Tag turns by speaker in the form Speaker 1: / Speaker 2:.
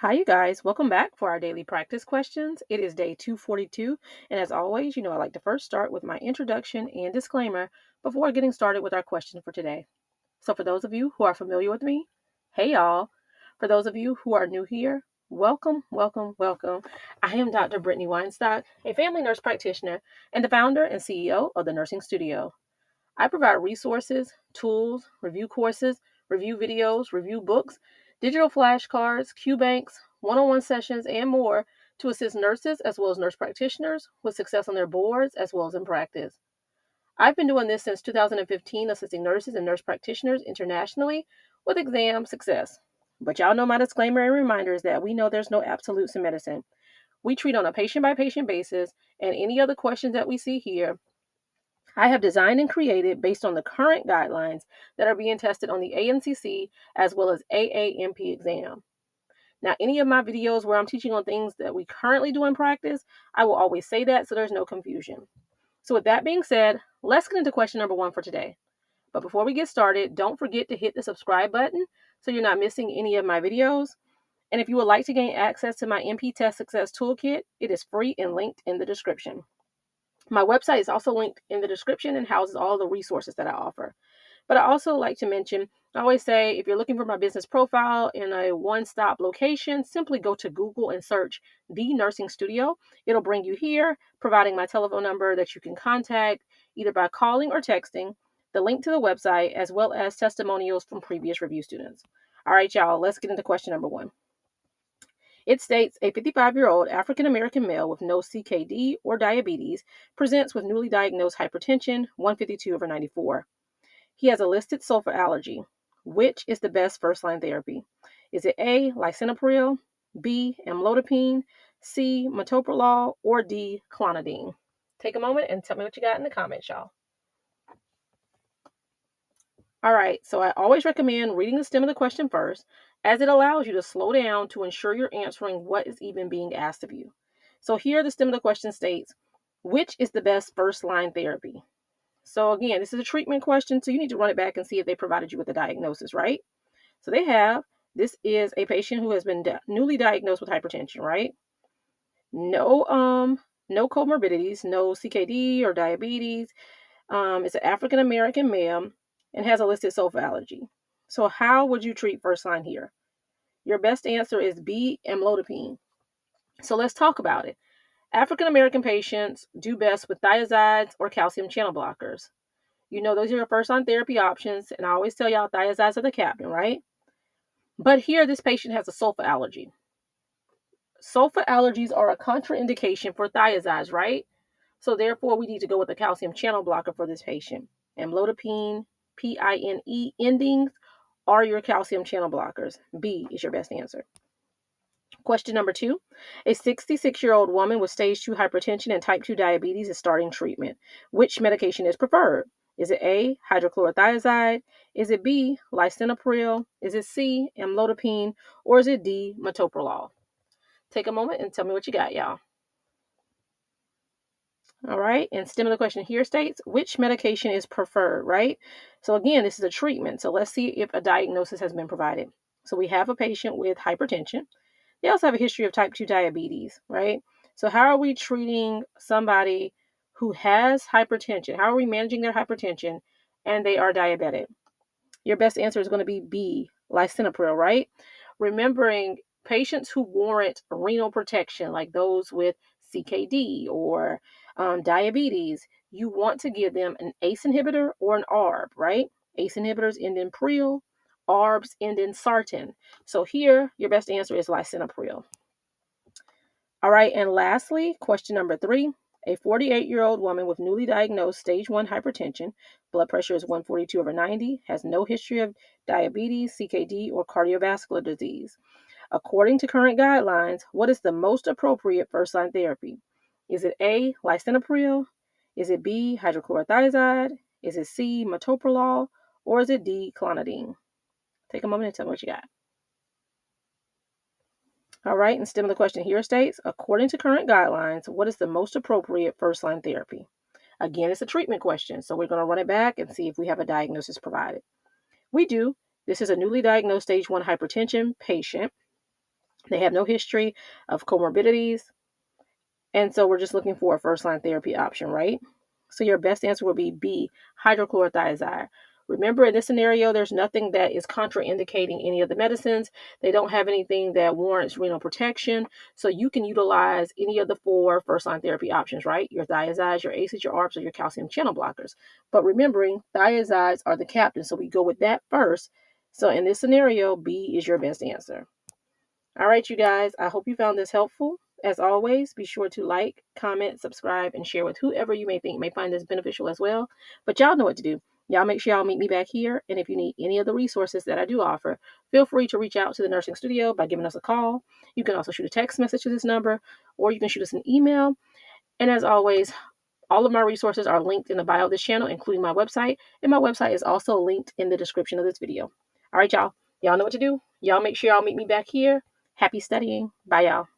Speaker 1: Hi, you guys. Welcome back for our daily practice questions. It is day 242, and as always, I like to first start with my introduction and disclaimer before getting started with our question for today. So, for those of you who are familiar with me, hey y'all. For those of you who are new here, welcome, welcome, welcome. I am Dr. Brittany Weinstock, a family nurse practitioner and the founder and CEO of the Nursing Studio. I provide resources, tools, review courses, review videos, review books, digital flashcards, Q-banks, one-on-one sessions, and more to assist nurses as well as nurse practitioners with success on their boards as well as in practice. I've been doing this since 2015, assisting nurses and nurse practitioners internationally with exam success. But y'all know my disclaimer and reminder is that we know there's no absolutes in medicine. We treat on a patient-by-patient basis, and any other questions that we see here I have designed and created based on the current guidelines that are being tested on the ANCC as well as AANP exam. Now, any of my videos where I'm teaching on things that we currently do in practice, I will always say that so there's no confusion. So with that being said, let's get into question number 1 for today. But before we get started, don't forget to hit the subscribe button so you're not missing any of my videos. And if you would like to gain access to my NP Test Success Toolkit, it is free and linked in the description. My website is also linked in the description and houses all the resources that I offer. But I also like to mention, I always say, if you're looking for my business profile in a one-stop location, simply go to Google and search The Nursing Studio. It'll bring you here, providing my telephone number that you can contact either by calling or texting, the link to the website, as well as testimonials from previous review students. All right, y'all, let's get into question number 1. It states a 55-year-old African-American male with no CKD or diabetes presents with newly diagnosed hypertension, 152/94. He has a listed sulfur allergy. Which is the best first-line therapy? Is it A, lisinopril, B, amlodipine, C, metoprolol, or D, clonidine? Take a moment and tell me what you got in the comments, y'all. All right, so I always recommend reading the stem of the question first, as it allows you to slow down to ensure you're answering what is even being asked of you. So here the stem of the question states, which is the best first-line therapy? So again, this is a treatment question, so you need to run it back and see if they provided you with a diagnosis, right? So they have. This is a patient who has been newly diagnosed with hypertension, right? No comorbidities, no CKD or diabetes. It's an African American male and has a listed sulfur allergy. So how would you treat first line here? Your best answer is B, amlodipine. So let's talk about it. African American patients do best with thiazides or calcium channel blockers. Those are your first line therapy options, and I always tell y'all thiazides are the captain, right? But here, this patient has a sulfur allergy. Sulfur allergies are a contraindication for thiazides, right? So therefore, we need to go with a calcium channel blocker for this patient. Amlodipine, PINE endings are your calcium channel blockers. B is your best answer. Question number 2. A 66-year-old woman with stage 2 hypertension and type 2 diabetes is starting treatment. Which medication is preferred? Is it A, hydrochlorothiazide? Is it B, lisinopril? Is it C, amlodipine? Or is it D, metoprolol? Take a moment and tell me what you got, y'all. All right. And stem of the question here states, which medication is preferred, right? So again, this is a treatment. So let's see if a diagnosis has been provided. So we have a patient with hypertension. They also have a history of type 2 diabetes, right? So how are we treating somebody who has hypertension? How are we managing their hypertension and they are diabetic? Your best answer is going to be B, lisinopril, right? Remembering patients who warrant renal protection, like those with CKD or diabetes, you want to give them an ACE inhibitor or an ARB, right? ACE inhibitors end in pril, ARBs end in sartan. So here, your best answer is lisinopril. All right, and lastly, question number 3. A 48-year-old woman with newly diagnosed stage 1 hypertension, blood pressure is 142/90, has no history of diabetes, CKD, or cardiovascular disease. According to current guidelines, what is the most appropriate first-line therapy? Is it A, lisinopril? Is it B, hydrochlorothiazide? Is it C, metoprolol? Or is it D, clonidine? Take a moment and tell me what you got. All right, and stem of the question here states, according to current guidelines, what is the most appropriate first-line therapy? Again, it's a treatment question, so we're going to run it back and see if we have a diagnosis provided. We do. This is a newly diagnosed stage 1 hypertension patient They have no history of comorbidities. And so we're just looking for a first-line therapy option, right? So your best answer would be B, hydrochlorothiazide. Remember, in this scenario, there's nothing that is contraindicating any of the medicines. They don't have anything that warrants renal protection. So you can utilize any of the 4 first-line therapy options, right? Your thiazides, your ACEs, your ARBs, or your calcium channel blockers. But remembering, thiazides are the captain, so we go with that first. So in this scenario, B is your best answer. All right, you guys, I hope you found this helpful. As always, be sure to like, comment, subscribe, and share with whoever you may think may find this beneficial as well. But y'all know what to do. Y'all make sure y'all meet me back here. And if you need any of the resources that I do offer, feel free to reach out to the nursing studio by giving us a call. You can also shoot a text message to this number, or you can shoot us an email. And as always, all of my resources are linked in the bio of this channel, including my website. And my website is also linked in the description of this video. All right, y'all. Y'all know what to do. Y'all make sure y'all meet me back here. Happy studying. Bye, y'all.